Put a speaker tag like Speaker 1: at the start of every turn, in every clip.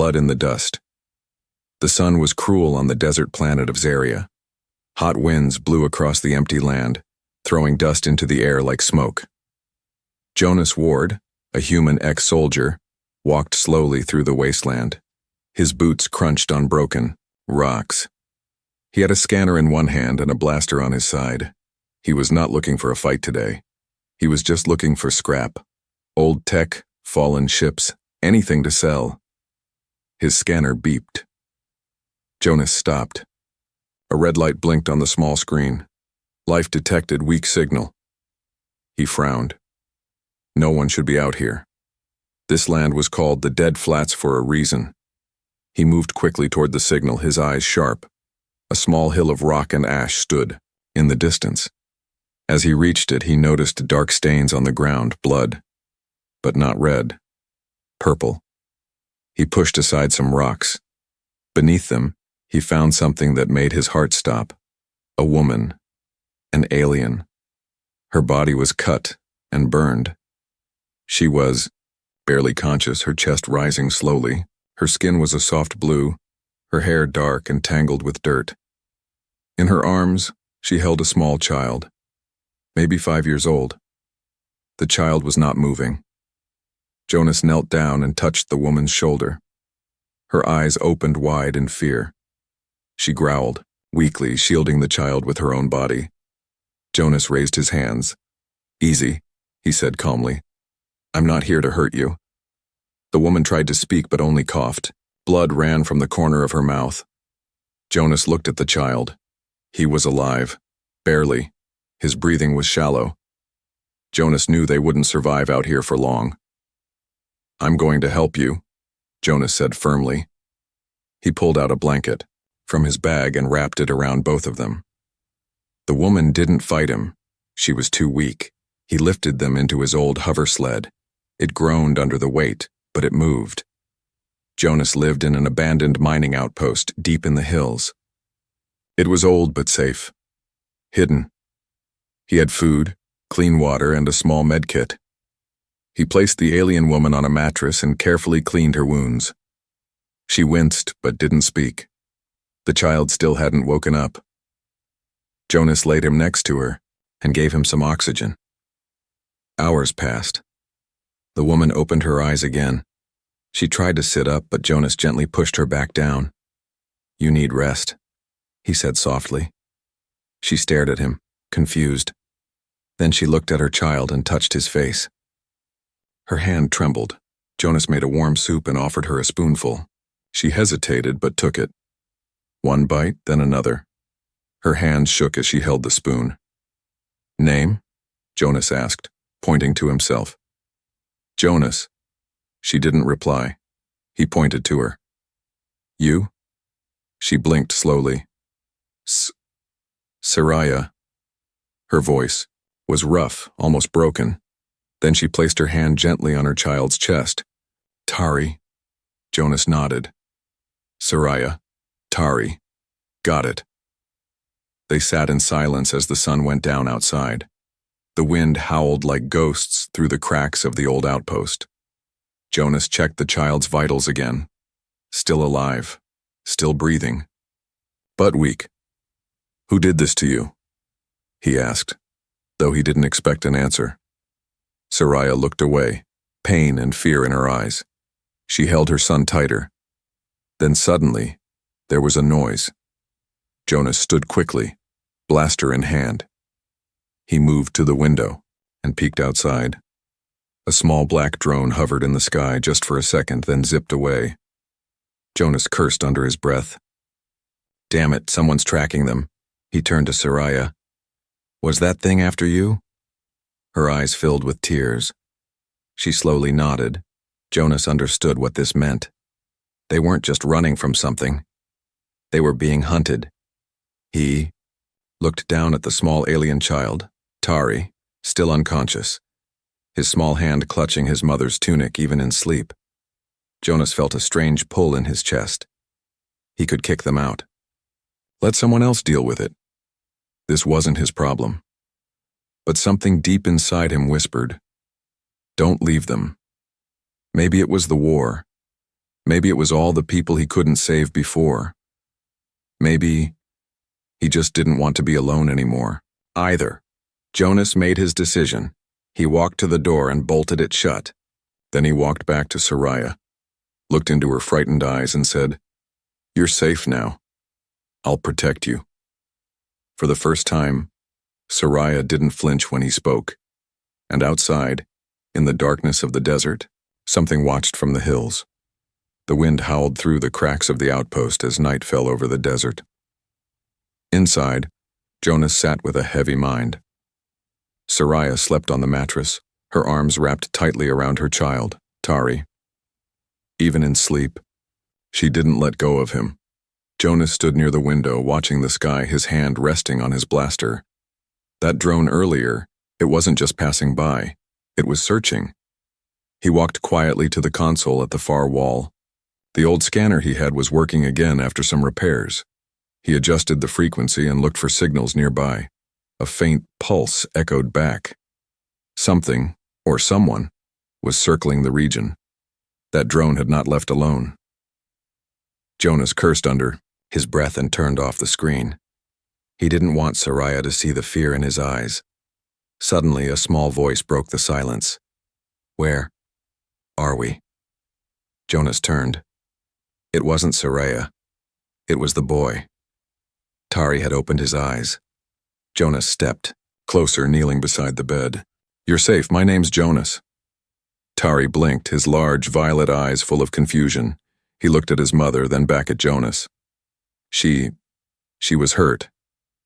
Speaker 1: blood in the dust. The sun was cruel on the desert planet of Zaria. Hot winds blew across the empty land, throwing dust into the air like smoke. Jonas Ward, a human ex-soldier, walked slowly through the wasteland. His boots crunched on broken rocks. He had a scanner in one hand and a blaster on his side. He was not looking for a fight today. He was just looking for scrap. Old tech, fallen ships, anything to sell. His scanner beeped. Jonas stopped. A red light blinked on the small screen. Life detected weak signal. He frowned. No one should be out here. This land was called the Dead Flats for a reason. He moved quickly toward the signal, his eyes sharp. A small hill of rock and ash stood, in the distance. As he reached it, he noticed dark stains on the ground, blood. But not red. Purple. He pushed aside some rocks. Beneath them, he found something that made his heart stop. A woman. An alien. Her body was cut and burned. She was barely conscious, her chest rising slowly. Her skin was a soft blue, her hair dark and tangled with dirt. In her arms, she held a small child, maybe 5 years old. The child was not moving. Jonas knelt down and touched the woman's shoulder. Her eyes opened wide in fear. She growled, weakly, shielding the child with her own body. Jonas raised his hands. "Easy," he said calmly. "I'm not here to hurt you." The woman tried to speak but only coughed. Blood ran from the corner of her mouth. Jonas looked at the child. He was alive. Barely. His breathing was shallow. Jonas knew they wouldn't survive out here for long. "I'm going to help you," Jonas said firmly. He pulled out a blanket from his bag and wrapped it around both of them. The woman didn't fight him. She was too weak. He lifted them into his old hover sled. It groaned under the weight, but it moved. Jonas lived in an abandoned mining outpost deep in the hills. It was old but safe. Hidden. He had food, clean water, and a small medkit. He placed the alien woman on a mattress and carefully cleaned her wounds. She winced but didn't speak. The child still hadn't woken up. Jonas laid him next to her and gave him some oxygen. Hours passed. The woman opened her eyes again. She tried to sit up, but Jonas gently pushed her back down. "You need rest," he said softly. She stared at him, confused. Then she looked at her child and touched his face. Her hand trembled. Jonas made a warm soup and offered her a spoonful. She hesitated but took it. One bite, then another. Her hands shook as she held the spoon. "Name?" Jonas asked, pointing to himself. "Jonas." She didn't reply. He pointed to her. "You?" She blinked slowly. "Soraya." Her voice was rough, almost broken. Then she placed her hand gently on her child's chest. "Tari." Jonas nodded. "Soraya. Tari. Got it." They sat in silence as the sun went down outside. The wind howled like ghosts through the cracks of the old outpost. Jonas checked the child's vitals again. Still alive. Still breathing. But weak. "Who did this to you?" he asked, though he didn't expect an answer. Soraya looked away, pain and fear in her eyes. She held her son tighter. Then suddenly, there was a noise. Jonas stood quickly, blaster in hand. He moved to the window and peeked outside. A small black drone hovered in the sky just for a second, then zipped away. Jonas cursed under his breath. "Damn it, someone's tracking them." He turned to Soraya. "Was that thing after you?" Her eyes filled with tears. She slowly nodded. Jonas understood what this meant. They weren't just running from something. They were being hunted. He looked down at the small alien child, Tari, still unconscious, his small hand clutching his mother's tunic even in sleep. Jonas felt a strange pull in his chest. He could kick them out. Let someone else deal with it. This wasn't his problem. But something deep inside him whispered, "Don't leave them." Maybe it was the war. Maybe it was all the people he couldn't save before. Maybe he just didn't want to be alone anymore. Either. Jonas made his decision. He walked to the door and bolted it shut. Then he walked back to Soraya, looked into her frightened eyes and said, "You're safe now. I'll protect you." For the first time, Soraya didn't flinch when he spoke. And outside, in the darkness of the desert, something watched from the hills. The wind howled through the cracks of the outpost as night fell over the desert. Inside, Jonas sat with a heavy mind. Soraya slept on the mattress, her arms wrapped tightly around her child, Tari. Even in sleep, she didn't let go of him. Jonas stood near the window, watching the sky, his hand resting on his blaster. That drone earlier, it wasn't just passing by, it was searching. He walked quietly to the console at the far wall. The old scanner he had was working again after some repairs. He adjusted the frequency and looked for signals nearby. A faint pulse echoed back. Something, or someone, was circling the region. That drone had not left alone. Jonas cursed under his breath and turned off the screen. He didn't want Soraya to see the fear in his eyes. Suddenly, a small voice broke the silence. "Where are we?" Jonas turned. It wasn't Soraya. It was the boy. Tari had opened his eyes. Jonas stepped, closer, kneeling beside the bed. "You're safe, my name's Jonas." Tari blinked, his large, violet eyes full of confusion. He looked at his mother, then back at Jonas. She was hurt.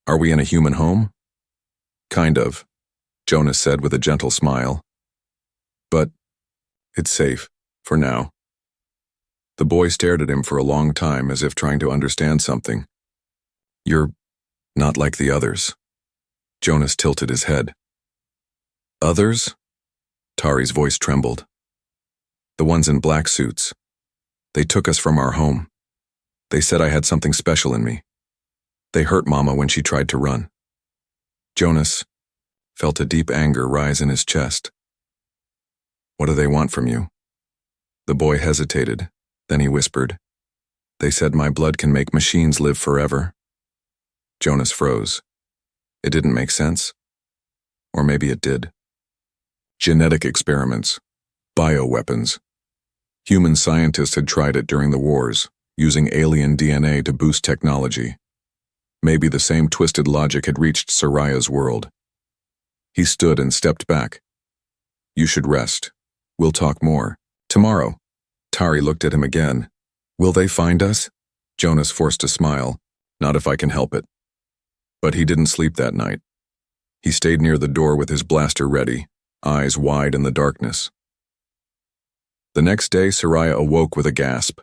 Speaker 1: "Are we in a human home?" "Kind of," Jonas said with a gentle smile. "But it's safe, for now." The boy stared at him for a long time as if trying to understand something. "You're not like the others." Jonas tilted his head. "Others?" Tari's voice trembled. "The ones in black suits. They took us from our home. They said I had something special in me. They hurt Mama when she tried to run." Jonas felt a deep anger rise in his chest. "What do they want from you?" The boy hesitated, then he whispered, "They said my blood can make machines live forever." Jonas froze. It didn't make sense. Or maybe it did. Genetic experiments. Bioweapons. Human scientists had tried it during the wars, using alien DNA to boost technology. Maybe the same twisted logic had reached Soraya's world. He stood and stepped back. "You should rest. We'll talk more. Tomorrow." Tari looked at him again. "Will they find us?" Jonas forced a smile. "Not if I can help it." But he didn't sleep that night. He stayed near the door with his blaster ready, eyes wide in the darkness. The next day, Soraya awoke with a gasp.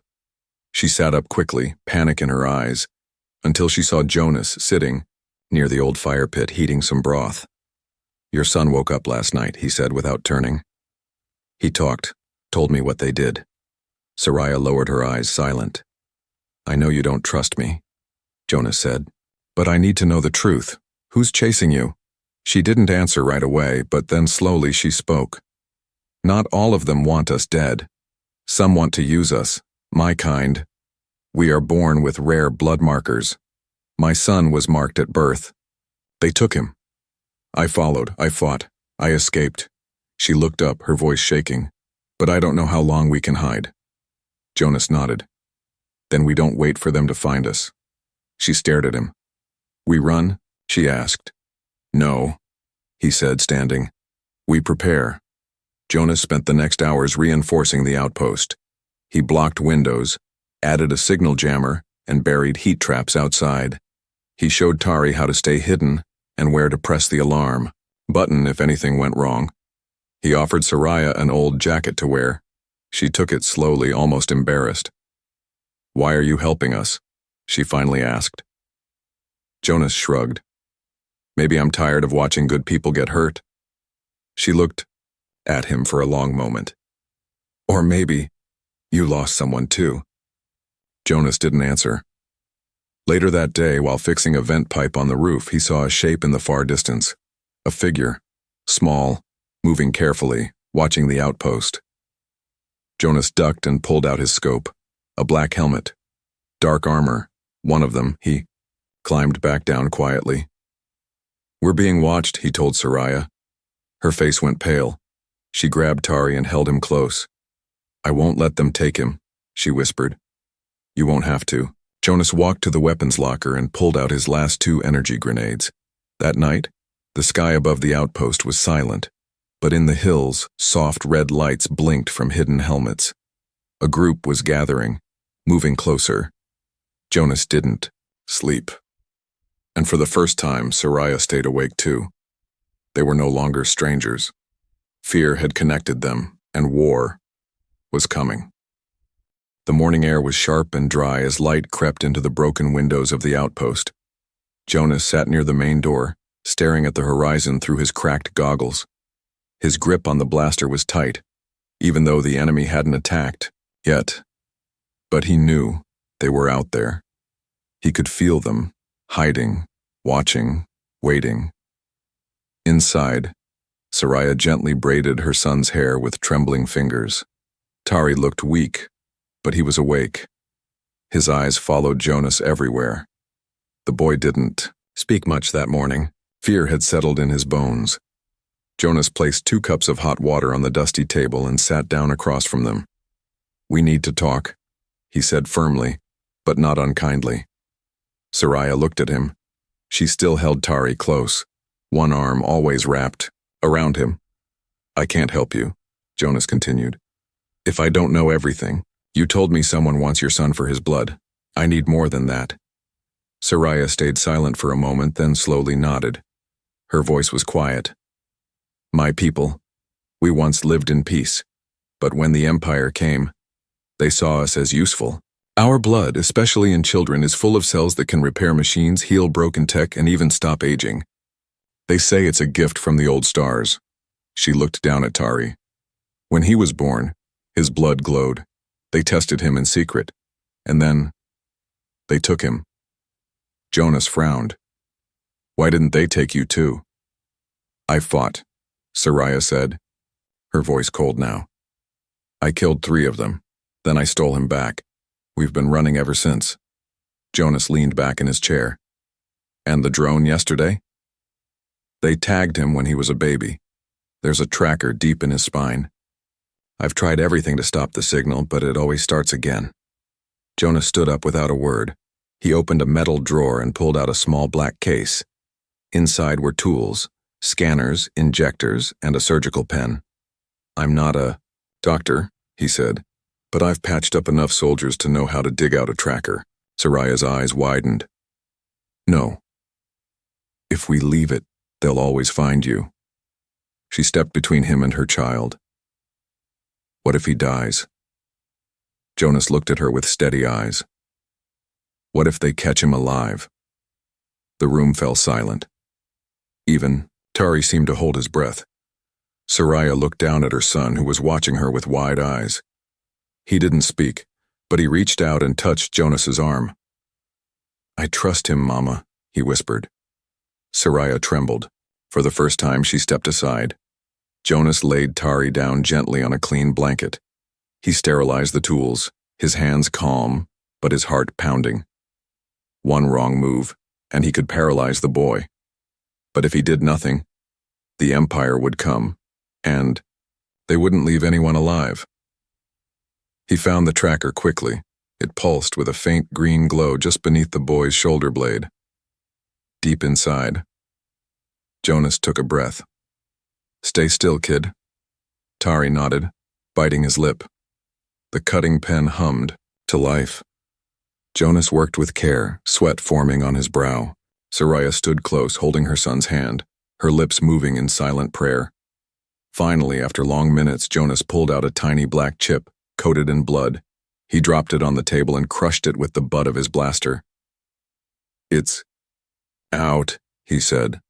Speaker 1: She sat up quickly, panic in her eyes, until she saw Jonas sitting near the old fire pit heating some broth. "Your son woke up last night," he said without turning. "He talked, told me what they did." Soraya lowered her eyes, silent. "I know you don't trust me," Jonas said, "but I need to know the truth. Who's chasing you?" She didn't answer right away, but then slowly she spoke. "Not all of them want us dead. Some want to use us, my kind. We are born with rare blood markers. My son was marked at birth. They took him. I followed, I fought, I escaped." She looked up, her voice shaking. "But I don't know how long we can hide." Jonas nodded. "Then we don't wait for them to find us." She stared at him. "We run?" she asked. "No," he said, standing. "We prepare." Jonas spent the next hours reinforcing the outpost. He blocked windows, added a signal jammer, and buried heat traps outside. He showed Tari how to stay hidden and where to press the alarm button if anything went wrong. He offered Soraya an old jacket to wear. She took it slowly, almost embarrassed. "Why are you helping us?" she finally asked. Jonas shrugged. "Maybe I'm tired of watching good people get hurt." She looked at him for a long moment. "Or maybe you lost someone too." Jonas didn't answer. Later that day, while fixing a vent pipe on the roof, he saw a shape in the far distance. A figure, small, moving carefully, watching the outpost. Jonas ducked and pulled out his scope. A black helmet. Dark armor. One of them, he climbed back down quietly. "We're being watched," he told Soraya. Her face went pale. She grabbed Tari and held him close. "I won't let them take him," she whispered. "You won't have to." Jonas walked to the weapons locker and pulled out his last 2 energy grenades. That night, the sky above the outpost was silent, but in the hills, soft red lights blinked from hidden helmets. A group was gathering, moving closer. Jonas didn't sleep. And for the first time, Soraya stayed awake too. They were no longer strangers. Fear had connected them, and war was coming. The morning air was sharp and dry as light crept into the broken windows of the outpost. Jonas sat near the main door, staring at the horizon through his cracked goggles. His grip on the blaster was tight, even though the enemy hadn't attacked yet. But he knew they were out there. He could feel them, hiding, watching, waiting. Inside, Soraya gently braided her son's hair with trembling fingers. Tari looked weak, but he was awake. His eyes followed Jonas everywhere. The boy didn't speak much that morning. Fear had settled in his bones. Jonas placed 2 cups of hot water on the dusty table and sat down across from them. "We need to talk," he said firmly, but not unkindly. Soraya looked at him. She still held Tari close, one arm always wrapped around him. "I can't help you," Jonas continued. "If I don't know everything, you told me someone wants your son for his blood. I need more than that." Soraya stayed silent for a moment, then slowly nodded. Her voice was quiet. "My people, we once lived in peace, but when the Empire came, they saw us as useful. Our blood, especially in children, is full of cells that can repair machines, heal broken tech, and even stop aging. They say it's a gift from the old stars." She looked down at Tari. "When he was born, his blood glowed. They tested him in secret, and then they took him." Jonas frowned. "Why didn't they take you too?" "I fought," Soraya said, her voice cold now. "I killed 3 of them. Then I stole him back. We've been running ever since." Jonas leaned back in his chair. "And the drone yesterday?" "They tagged him when he was a baby. There's a tracker deep in his spine. I've tried everything to stop the signal, but it always starts again." Jonas stood up without a word. He opened a metal drawer and pulled out a small black case. Inside were tools, scanners, injectors, and a surgical pen. "I'm not a doctor," he said, "but I've patched up enough soldiers to know how to dig out a tracker." Soraya's eyes widened. "No. If we leave it, they'll always find you." She stepped between him and her child. "What if he dies?" Jonas looked at her with steady eyes. "What if they catch him alive?" The room fell silent. Even Tari seemed to hold his breath. Soraya looked down at her son, who was watching her with wide eyes. He didn't speak, but he reached out and touched Jonas's arm. "I trust him, Mama," he whispered. Soraya trembled. For the first time, she stepped aside. Jonas laid Tari down gently on a clean blanket. He sterilized the tools, his hands calm, but his heart pounding. One wrong move, and he could paralyze the boy. But if he did nothing, the Empire would come, and they wouldn't leave anyone alive. He found the tracker quickly. It pulsed with a faint green glow just beneath the boy's shoulder blade. Deep inside, Jonas took a breath. "Stay still, kid." Tari nodded, biting his lip. The cutting pen hummed to life. Jonas worked with care, sweat forming on his brow. Soraya stood close, holding her son's hand, her lips moving in silent prayer. Finally, after long minutes, Jonas pulled out a tiny black chip, coated in blood. He dropped it on the table and crushed it with the butt of his blaster. "It's out," he said,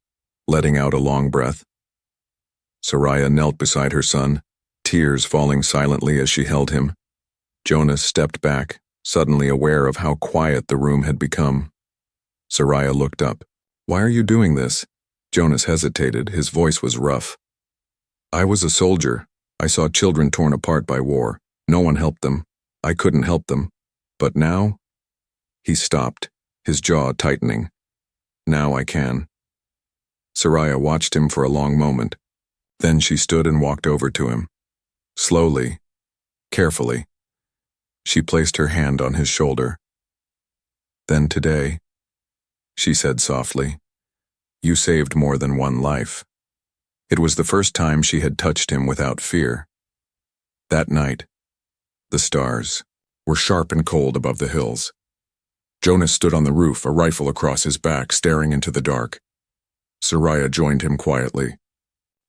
Speaker 1: letting out a long breath. Soraya knelt beside her son, tears falling silently as she held him. Jonas stepped back, suddenly aware of how quiet the room had become. Soraya looked up. "Why are you doing this?" Jonas hesitated. His voice was rough. "I was a soldier. I saw children torn apart by war. No one helped them. I couldn't help them. But now? He stopped, his jaw tightening. Now I can. Soraya watched him for a long moment. Then she stood and walked over to him. Slowly, carefully. She placed her hand on his shoulder. Then today, she said softly, you saved more than one life. It was the first time she had touched him without fear. That night, the stars were sharp and cold above the hills. Jonas stood on the roof, a rifle across his back, staring into the dark. Soraya joined him quietly.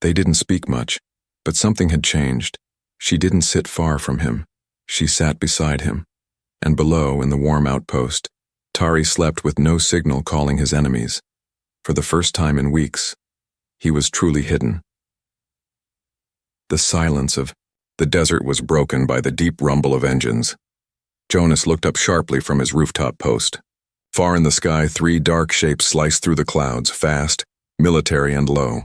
Speaker 1: They didn't speak much, but something had changed. She didn't sit far from him. She sat beside him. And below, in the warm outpost, Tari slept with no signal calling his enemies. For the first time in weeks, he was truly hidden. The silence of the desert was broken by the deep rumble of engines. Jonas looked up sharply from his rooftop post. Far in the sky, 3 dark shapes sliced through the clouds, fast, military, and low.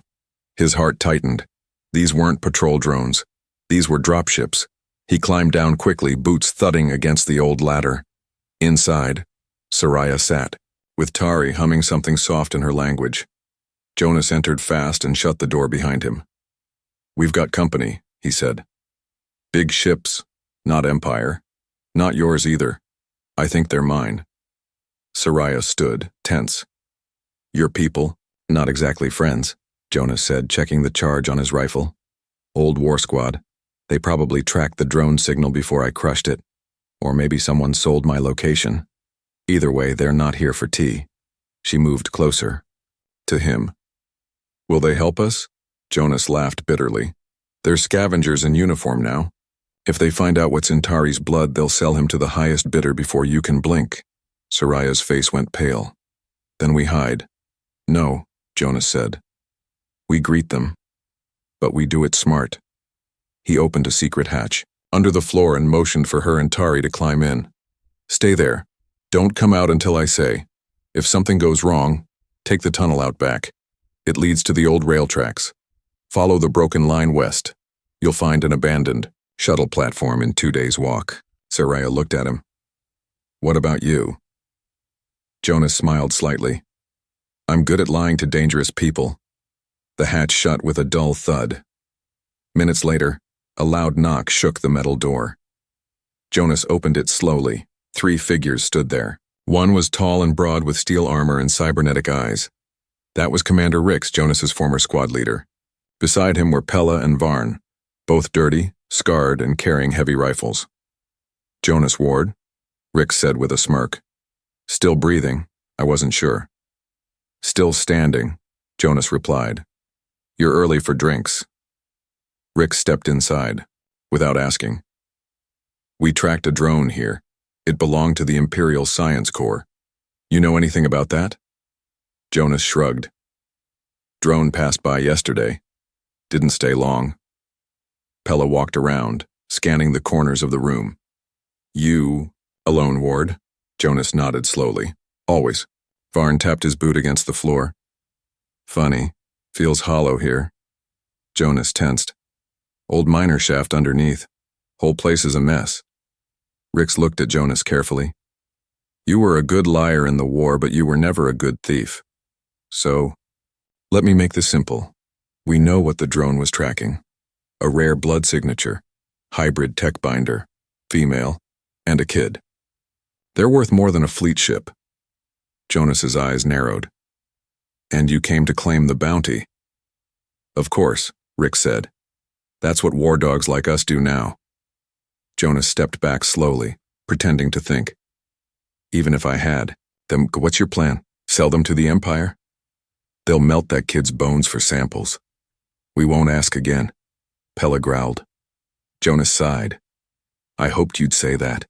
Speaker 1: His heart tightened. These weren't patrol drones. These were dropships. He climbed down quickly, boots thudding against the old ladder. Inside, Soraya sat, with Tari humming something soft in her language. Jonas entered fast and shut the door behind him. We've got company, he said. Big ships, not Empire. Not yours either. I think they're mine. Soraya stood, tense. Your people? Not exactly friends, Jonas said, checking the charge on his rifle. Old war squad. They probably tracked the drone signal before I crushed it. Or maybe someone sold my location. Either way, they're not here for tea. She moved closer. To him. Will they help us? Jonas laughed bitterly. They're scavengers in uniform now. If they find out what's in Tari's blood, they'll sell him to the highest bidder before you can blink. Soraya's face went pale. Then we hide. No, Jonas said. We greet them. But we do it smart. He opened a secret hatch under the floor and motioned for her and Tari to climb in. Stay there. Don't come out until I say. If something goes wrong, take the tunnel out back. It leads to the old rail tracks. Follow the broken line west. You'll find an abandoned shuttle platform in 2 days' walk. Soraya looked at him. What about you? Jonas smiled slightly. I'm good at lying to dangerous people. The hatch shut with a dull thud. Minutes later, a loud knock shook the metal door. Jonas opened it slowly. 3 figures stood there. One was tall and broad with steel armor and cybernetic eyes. That was Commander Rix, Jonas's former squad leader. Beside him were Pella and Varn, both dirty, scarred, and carrying heavy rifles. Jonas Ward, Rix said with a smirk. Still breathing, I wasn't sure. Still standing, Jonas replied. You're early for drinks. Rix stepped inside, without asking. We tracked a drone here. It belonged to the Imperial Science Corps. You know anything about that? Jonas shrugged. Drone passed by yesterday. Didn't stay long. Pella walked around, scanning the corners of the room. You, alone, Ward? Jonas nodded slowly. Always. Varn tapped his boot against the floor. Funny. Feels hollow here. Jonas tensed. Old miner shaft underneath. Whole place is a mess. Rix looked at Jonas carefully. You were a good liar in the war, but you were never a good thief. So, let me make this simple. We know what the drone was tracking. A rare blood signature, hybrid tech binder, female, and a kid. They're worth more than a fleet ship. Jonas's eyes narrowed. And you came to claim the bounty. Of course, Rix said. That's what war dogs like us do now. Jonas stepped back slowly, pretending to think. Even if I had, then what's your plan? Sell them to the Empire? They'll melt that kid's bones for samples. We won't ask again. Pella growled. Jonas sighed. I hoped you'd say that.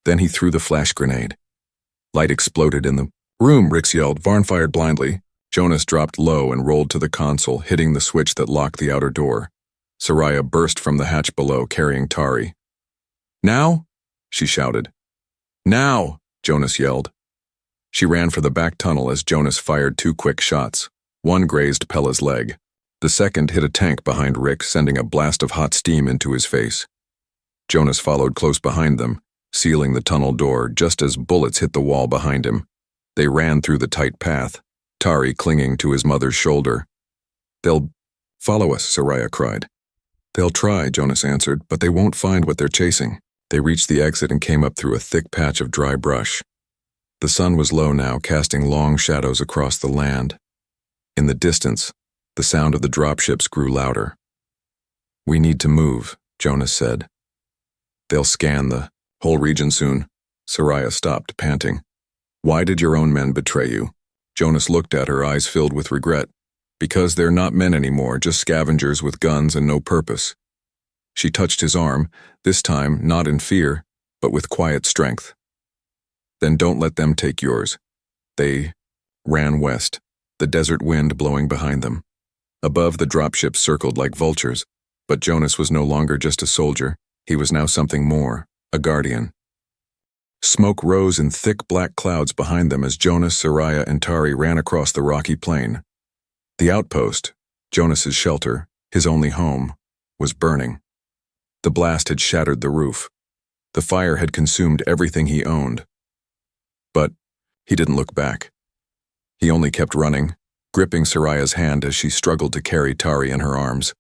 Speaker 1: Then he threw the flash grenade. Light exploded in the room, Rix yelled. Varn fired blindly. Jonas dropped low and rolled to the console, hitting the switch that locked the outer door. Soraya burst from the hatch below, carrying Tari. Now? She shouted. Now! Jonas yelled. She ran for the back tunnel as Jonas fired 2 quick shots. One grazed Pella's leg. The second hit a tank behind Rick, sending a blast of hot steam into his face. Jonas followed close behind them, sealing the tunnel door just as bullets hit the wall behind him. They ran through the tight path, Tari clinging to his mother's shoulder. "They'll follow us," Soraya cried. "They'll try," Jonas answered, "but they won't find what they're chasing." They reached the exit and came up through a thick patch of dry brush. The sun was low now, casting long shadows across the land. In the distance, the sound of the dropships grew louder. "We need to move," Jonas said. "They'll scan the whole region soon." Soraya stopped, panting. "Why did your own men betray you?" Jonas looked at her, eyes filled with regret. "Because they're not men anymore, just scavengers with guns and no purpose." She touched his arm, this time not in fear, but with quiet strength. "Then don't let them take yours." They ran west, the desert wind blowing behind them. Above, the dropships circled like vultures, but Jonas was no longer just a soldier. He was now something more, a guardian. Smoke rose in thick black clouds behind them as Jonas, Soraya, and Tari ran across the rocky plain. The outpost, Jonas's shelter, his only home, was burning. The blast had shattered the roof. The fire had consumed everything he owned. But he didn't look back. He only kept running, gripping Soraya's hand as she struggled to carry Tari in her arms.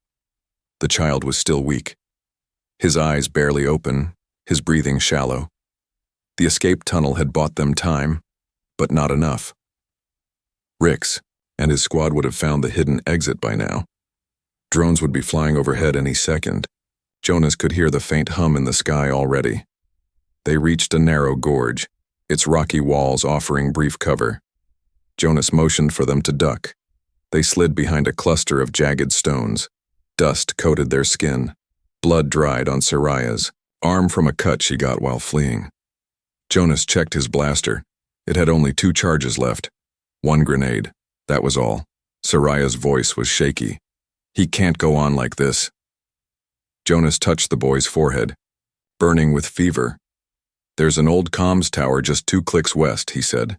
Speaker 1: The child was still weak. His eyes barely open, his breathing shallow. The escape tunnel had bought them time, but not enough. Rix and his squad would have found the hidden exit by now. Drones would be flying overhead any second. Jonas could hear the faint hum in the sky already. They reached a narrow gorge, its rocky walls offering brief cover. Jonas motioned for them to duck. They slid behind a cluster of jagged stones. Dust coated their skin. Blood dried on Soraya's arm from a cut she got while fleeing. Jonas checked his blaster. It had only 2 charges left. 1 grenade. That was all. Soraya's voice was shaky. "He can't go on like this." Jonas touched the boy's forehead, burning with fever. "There's an old comms tower just 2 clicks west," he said.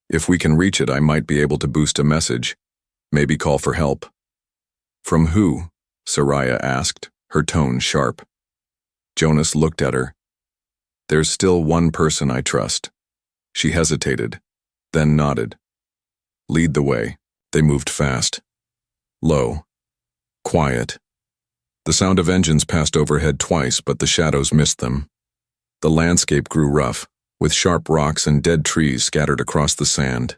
Speaker 1: "If we can reach it, I might be able to boost a message. Maybe call for help." "From who?" Soraya asked, her tone sharp. Jonas looked at her. "There's still one person I trust." She hesitated, then nodded. "Lead the way." They moved fast. Low. Quiet. The sound of engines passed overhead twice, but the shadows missed them. The landscape grew rough, with sharp rocks and dead trees scattered across the sand.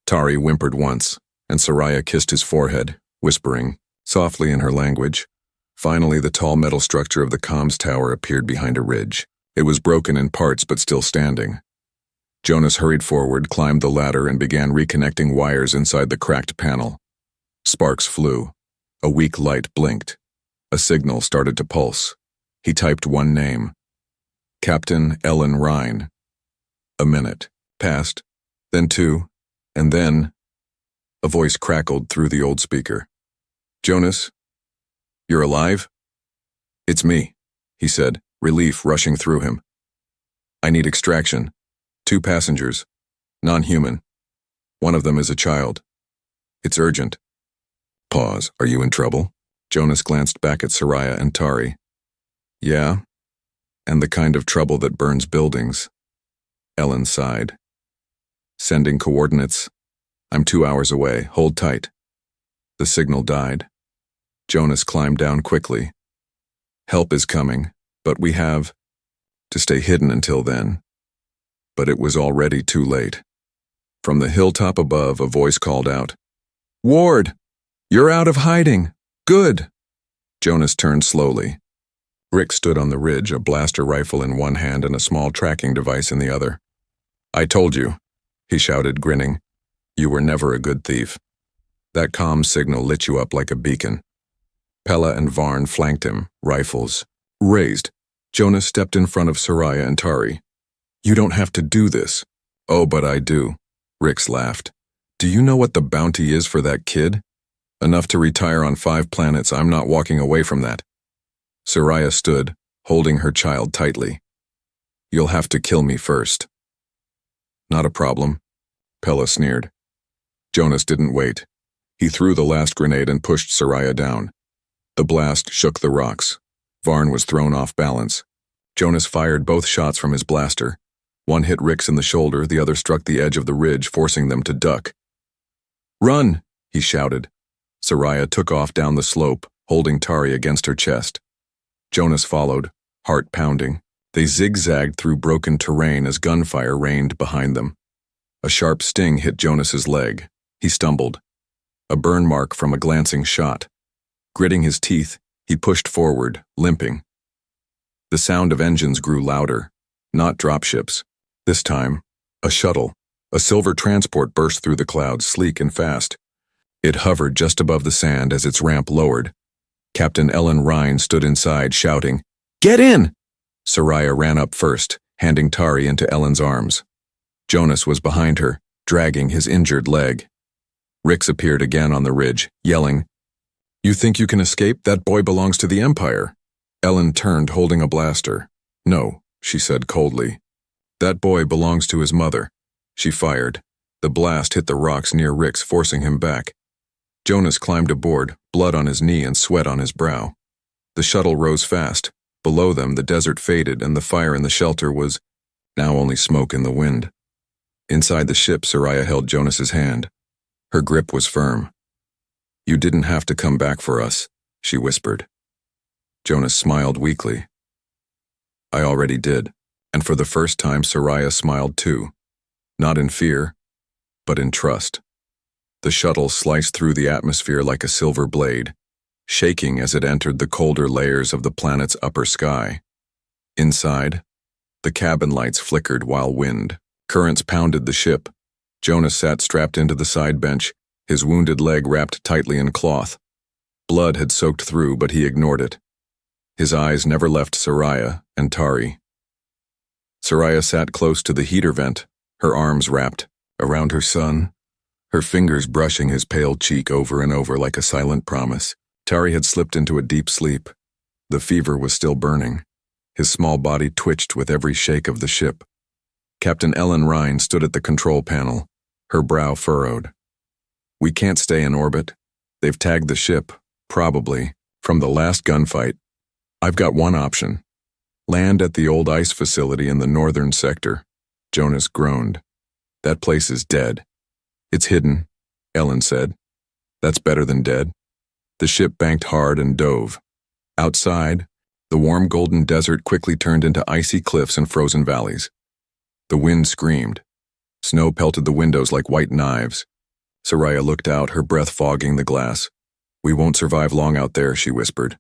Speaker 1: Tari whimpered once, and Soraya kissed his forehead, whispering, softly in her language. Finally, the tall metal structure of the comms tower appeared behind a ridge. It was broken in parts but still standing. Jonas hurried forward, climbed the ladder, and began reconnecting wires inside the cracked panel. Sparks flew. A weak light blinked. A signal started to pulse. He typed one name. Captain Ellen Rhine. A minute passed, then 2, and then a voice crackled through the old speaker. "Jonas, you're alive?" "It's me," he said, relief rushing through him. "I need extraction. 2 passengers. Non-human. One of them is a child. It's urgent." Pause. "Are you in trouble?" Jonas glanced back at Soraya and Tari. "Yeah, and the kind of trouble that burns buildings." Ellen sighed. "Sending coordinates. I'm 2 hours away. Hold tight." The signal died. Jonas climbed down quickly. "Help is coming, but we have to stay hidden until then." But it was already too late. From the hilltop above, a voice called out, "Ward! You're out of hiding! Good!" Jonas turned slowly. Rick stood on the ridge, a blaster rifle in one hand and a small tracking device in the other. "I told you," he shouted, grinning. "You were never a good thief. That comm signal lit you up like a beacon." Pella and Varn flanked him, rifles raised. Jonas stepped in front of Soraya and Tari. "You don't have to do this." "Oh, but I do," Rix laughed. "Do you know what the bounty is for that kid? Enough to retire on 5 planets. I'm not walking away from that." Soraya stood, holding her child tightly. "You'll have to kill me first." "Not a problem," Pella sneered. Jonas didn't wait. He threw the last grenade and pushed Soraya down. The blast shook the rocks. Varn was thrown off balance. Jonas fired both shots from his blaster. One hit Rix in the shoulder, the other struck the edge of the ridge, forcing them to duck. "Run!" he shouted. Soraya took off down the slope, holding Tari against her chest. Jonas followed, heart pounding. They zigzagged through broken terrain as gunfire rained behind them. A sharp sting hit Jonas's leg. He stumbled. A burn mark from a glancing shot. Gritting his teeth, he pushed forward, limping. The sound of engines grew louder, not dropships. This time, a shuttle, a silver transport burst through the clouds, sleek and fast. It hovered just above the sand as its ramp lowered. Captain Ellen Rhine stood inside, shouting, "Get in!" Soraya ran up first, handing Tari into Ellen's arms. Jonas was behind her, dragging his injured leg. Rix appeared again on the ridge, yelling, "You think you can escape? That boy belongs to the Empire." Ellen turned, holding a blaster. "No," she said coldly. "That boy belongs to his mother." She fired. The blast hit the rocks near Rix, forcing him back. Jonas climbed aboard, blood on his knee and sweat on his brow. The shuttle rose fast. Below them, the desert faded, and the fire in the shelter was now only smoke in the wind. Inside the ship, Soraya held Jonas's hand. Her grip was firm. "You didn't have to come back for us," she whispered. Jonas smiled weakly. "I already did," and for the first time Soraya smiled too. Not in fear, but in trust. The shuttle sliced through the atmosphere like a silver blade, shaking as it entered the colder layers of the planet's upper sky. Inside, the cabin lights flickered while wind currents pounded the ship. Jonas sat strapped into the side bench, his wounded leg wrapped tightly in cloth. Blood had soaked through, but he ignored it. His eyes never left Soraya and Tari. Soraya sat close to the heater vent, her arms wrapped around her son, her fingers brushing his pale cheek over and over like a silent promise. Tari had slipped into a deep sleep. The fever was still burning. His small body twitched with every shake of the ship. Captain Ellen Rhine stood at the control panel, her brow furrowed. "We can't stay in orbit. They've tagged the ship, probably, from the last gunfight. I've got one option. Land at the old ice facility in the northern sector." Jonas groaned. "That place is dead." "It's hidden," Ellen said. "That's better than dead." The ship banked hard and dove. Outside, the warm golden desert quickly turned into icy cliffs and frozen valleys. The wind screamed. Snow pelted the windows like white knives. Soraya looked out, her breath fogging the glass. "We won't survive long out there," she whispered.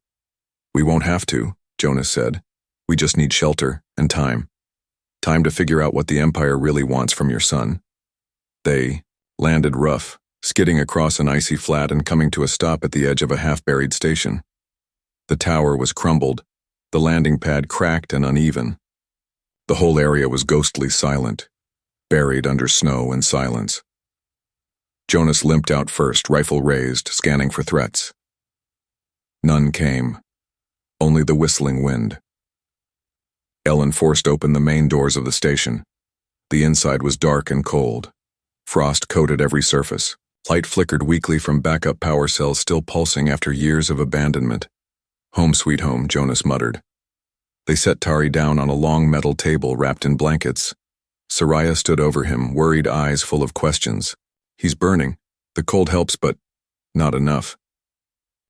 Speaker 1: "We won't have to," Jonas said. "We just need shelter and time. Time to figure out what the Empire really wants from your son." They landed rough, skidding across an icy flat and coming to a stop at the edge of a half-buried station. The tower was crumbled, the landing pad cracked and uneven. The whole area was ghostly silent, buried under snow and silence. Jonas limped out first, rifle raised, scanning for threats. None came, only the whistling wind. Ellen forced open the main doors of the station. The inside was dark and cold. Frost coated every surface. Light flickered weakly from backup power cells still pulsing after years of abandonment. "Home sweet home," Jonas muttered. They set Tari down on a long metal table wrapped in blankets. Soraya stood over him, worried eyes full of questions. "He's burning. The cold helps, but not enough.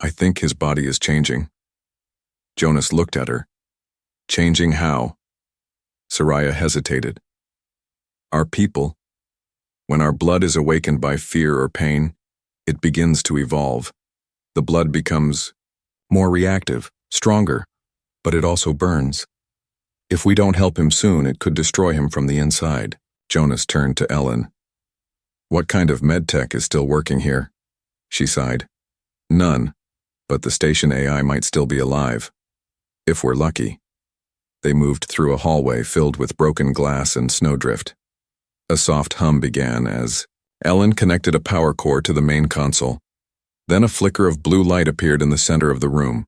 Speaker 1: I think his body is changing." Jonas looked at her. "Changing how?" Soraya hesitated. "Our people. When our blood is awakened by fear or pain, it begins to evolve. The blood becomes more reactive, stronger, but it also burns. If we don't help him soon, it could destroy him from the inside." Jonas turned to Ellen. "What kind of medtech is still working here?" She sighed. "None, but the station AI might still be alive. If we're lucky." They moved through a hallway filled with broken glass and snowdrift. A soft hum began as Ellen connected a power cord to the main console. Then a flicker of blue light appeared in the center of the room.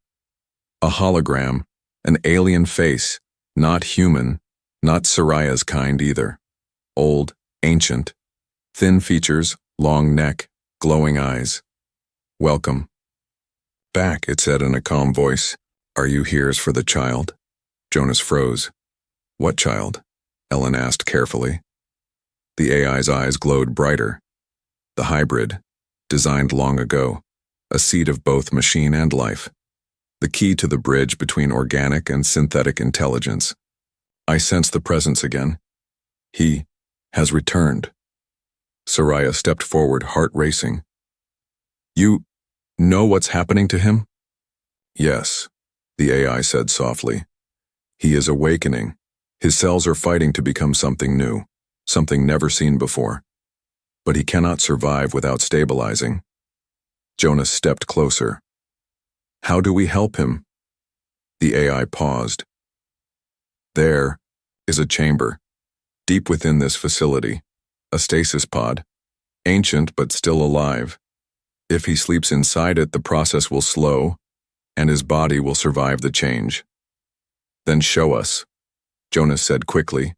Speaker 1: A hologram, an alien face, not human, not Soraya's kind either. Old, ancient, thin features, long neck, glowing eyes. "Welcome back," it said in a calm voice. "Are you here for the child?" Jonas froze. What child? Ellen asked carefully. The AI's eyes glowed brighter. The hybrid, designed long ago, a seed of both machine and life. The key to the bridge between organic and synthetic intelligence. I sense the presence again. He has returned. Soraya stepped forward, heart racing. You know what's happening to him? Yes, the AI said softly. He is awakening. His cells are fighting to become something new, something never seen before. But he cannot survive without stabilizing. Jonas stepped closer. How do we help him? The AI paused. There is a chamber, deep within this facility, a stasis pod, ancient but still alive. If he sleeps inside it, the process will slow, and his body will survive the change. Then show us, Jonas said quickly.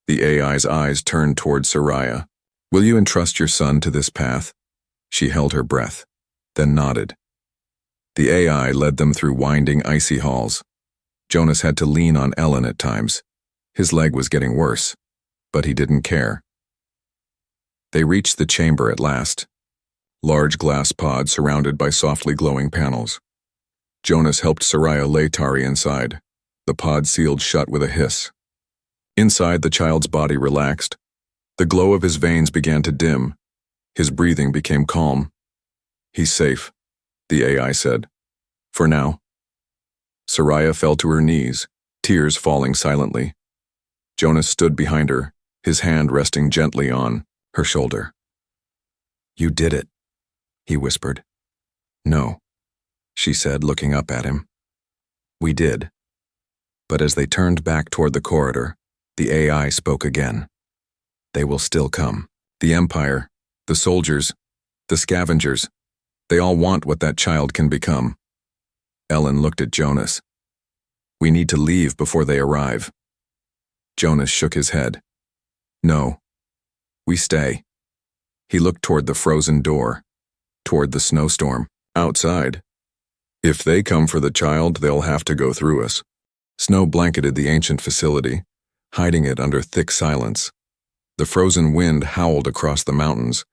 Speaker 1: The AI's eyes turned toward Soraya. Will you entrust your son to this path? She held her breath, then nodded. The AI led them through winding, icy halls. Jonas had to lean on Ellen at times. His leg was getting worse, but he didn't care. They reached the chamber at last. Large glass pod surrounded by softly glowing panels. Jonas helped Soraya lay Tari inside. The pod sealed shut with a hiss. Inside, the child's body relaxed. The glow of his veins began to dim. His breathing became calm. He's safe, the AI said. For now. Soraya fell to her knees, tears falling silently. Jonas stood behind her, his hand resting gently on her shoulder. You did it, he whispered. No, she said, looking up at him. We did. But as they turned back toward the corridor, the AI spoke again. They will still come. The Empire, the soldiers, the scavengers, they all want what that child can become. Ellen looked at Jonas. We need to leave before they arrive. Jonas shook his head. No. We stay. He looked toward the frozen door, toward the snowstorm, outside. If they come for the child, they'll have to go through us. Snow blanketed the ancient facility, hiding it under thick silence. The frozen wind howled across the mountains,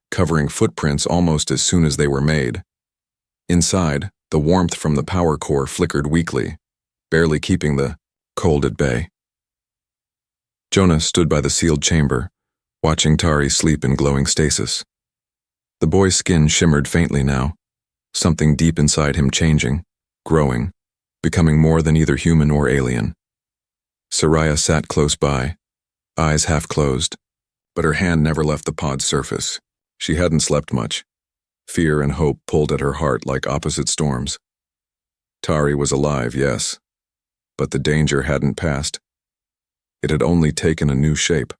Speaker 1: covering footprints almost as soon as they were made. Inside, the warmth from the power core flickered weakly, barely keeping the cold at bay. Jonas stood by the sealed chamber, watching Tari sleep in glowing stasis. The boy's skin shimmered faintly now, something deep inside him changing, growing, becoming more than either human or alien. Soraya sat close by, eyes half closed, but her hand never left the pod's surface. She hadn't slept much. Fear and hope pulled at her heart like opposite storms. Tari was alive, yes, but the danger hadn't passed. It had only taken a new shape.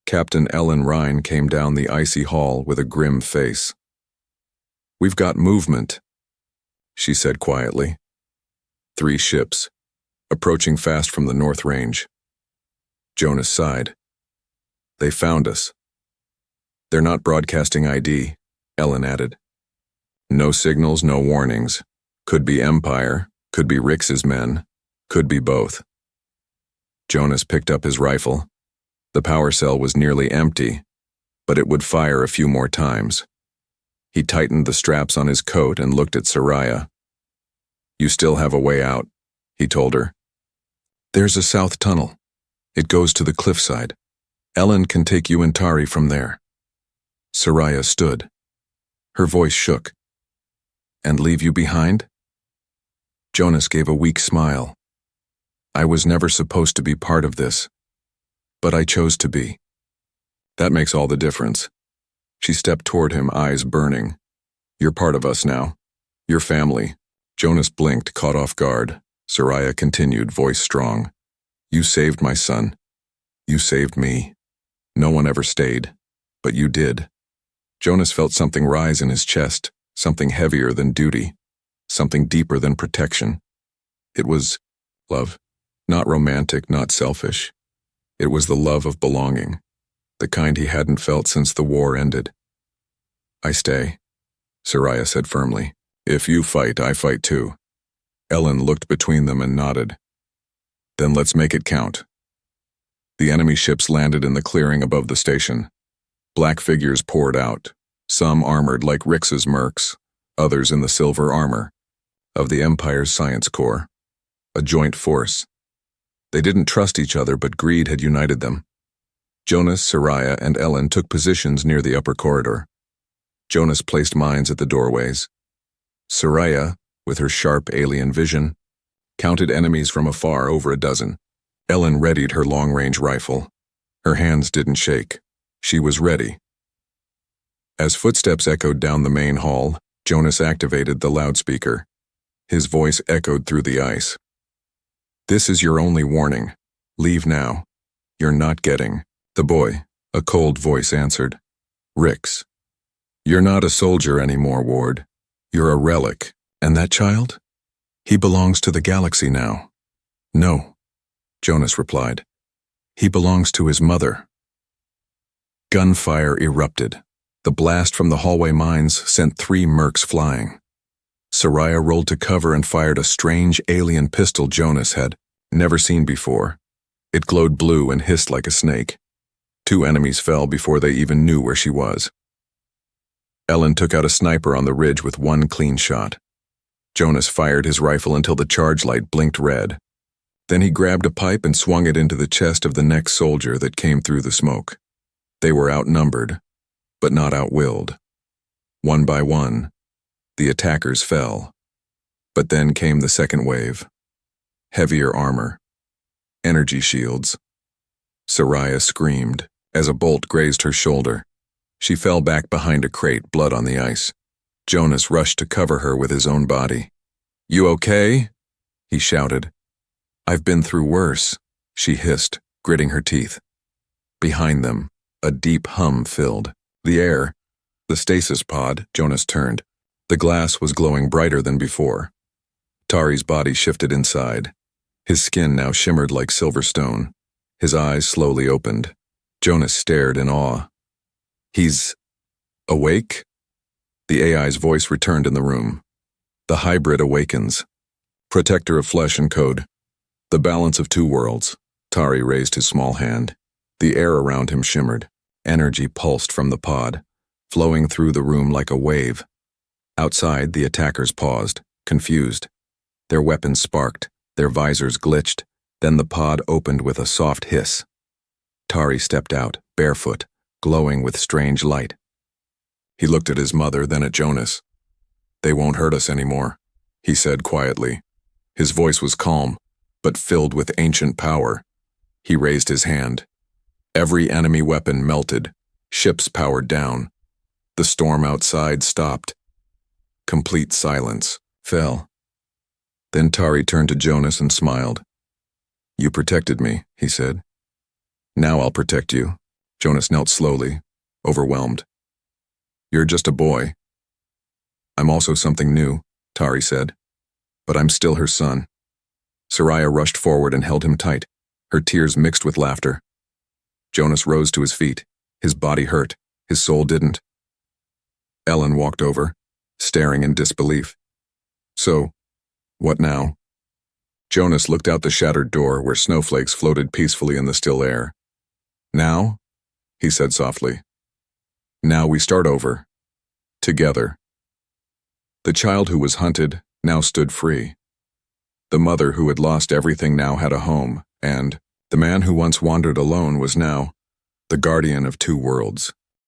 Speaker 1: Captain Ellen Rhine came down the icy hall with a grim face. We've got movement, she said quietly. 3 ships, approaching fast from the North Range. Jonas sighed. They found us. They're not broadcasting ID, Ellen added. No signals, no warnings. Could be Empire, could be Rix's men, could be both. Jonas picked up his rifle. The power cell was nearly empty, but it would fire a few more times. He tightened the straps on his coat and looked at Soraya. You still have a way out, he told her. There's a south tunnel. It goes to the cliffside. Ellen can take you and Tari from there. Soraya stood. Her voice shook. And leave you behind? Jonas gave a weak smile. I was never supposed to be part of this, but I chose to be. That makes all the difference. She stepped toward him, eyes burning. You're part of us now. Your family. Jonas blinked, caught off guard. Soraya continued, voice strong. You saved my son. You saved me. No one ever stayed, but you did. Jonas felt something rise in his chest, something heavier than duty, something deeper than protection. It was love. Not romantic, not selfish. It was the love of belonging, the kind he hadn't felt since the war ended. I stay, Soraya said firmly. If you fight, I fight too. Ellen looked between them and nodded. Then let's make it count. The enemy ships landed in the clearing above the station. Black figures poured out, some armored like Rix's mercs, others in the silver armor of the Empire's Science Corps, a joint force. They didn't trust each other, but greed had united them. Jonas, Soraya, and Ellen took positions near the upper corridor. Jonas placed mines at the doorways. Soraya, with her sharp alien vision, counted enemies from afar, over a dozen. Ellen readied her long-range rifle. Her hands didn't shake. She was ready. As footsteps echoed down the main hall, Jonas activated the loudspeaker. His voice echoed through the ice. "This is your only warning. Leave now. You're not getting." "The boy," a cold voice answered. "Rix. You're not a soldier anymore, Ward. You're a relic. And that child? He belongs to the galaxy now." "No," Jonas replied. "He belongs to his mother." Gunfire erupted. The blast from the hallway mines sent 3 mercs flying. Soraya rolled to cover and fired a strange alien pistol Jonas had never seen before. It glowed blue and hissed like a snake. 2 enemies fell before they even knew where she was. Ellen took out a sniper on the ridge with 1 clean shot. Jonas fired his rifle until the charge light blinked red. Then he grabbed a pipe and swung it into the chest of the next soldier that came through the smoke. They were outnumbered, but not outwilled. One by one, the attackers fell. But then came the second wave. Heavier armor. Energy shields. Soraya screamed as a bolt grazed her shoulder. She fell back behind a crate, blood on the ice. Jonas rushed to cover her with his own body. "You okay?" he shouted. "I've been through worse," she hissed, gritting her teeth. Behind them, a deep hum filled the air. The stasis pod. Jonas turned. The glass was glowing brighter than before. Tari's body shifted inside. His skin now shimmered like silver stone. His eyes slowly opened. Jonas stared in awe. "He's awake?" The AI's voice returned in the room. "The hybrid awakens. Protector of flesh and code. The balance of 2 worlds." Tari raised his small hand. The air around him shimmered. Energy pulsed from the pod, flowing through the room like a wave. Outside, the attackers paused, confused. Their weapons sparked, their visors glitched, then the pod opened with a soft hiss. Tari stepped out, barefoot, glowing with strange light. He looked at his mother, then at Jonas. "They won't hurt us anymore," he said quietly. His voice was calm, but filled with ancient power. He raised his hand. Every enemy weapon melted, ships powered down. The storm outside stopped. Complete silence fell. Then Tari turned to Jonas and smiled. "You protected me," he said. "Now I'll protect you." Jonas knelt slowly, overwhelmed. "You're just a boy." "I'm also something new," Tari said. "But I'm still her son." Soraya rushed forward and held him tight, her tears mixed with laughter. Jonas rose to his feet. His body hurt. His soul didn't. Ellen walked over, staring in disbelief. "So, what now?" Jonas looked out the shattered door where snowflakes floated peacefully in the still air. "Now?" he said softly. "Now we start over. Together." The child who was hunted now stood free. The mother who had lost everything now had a home, and the man who once wandered alone was now the guardian of 2 worlds.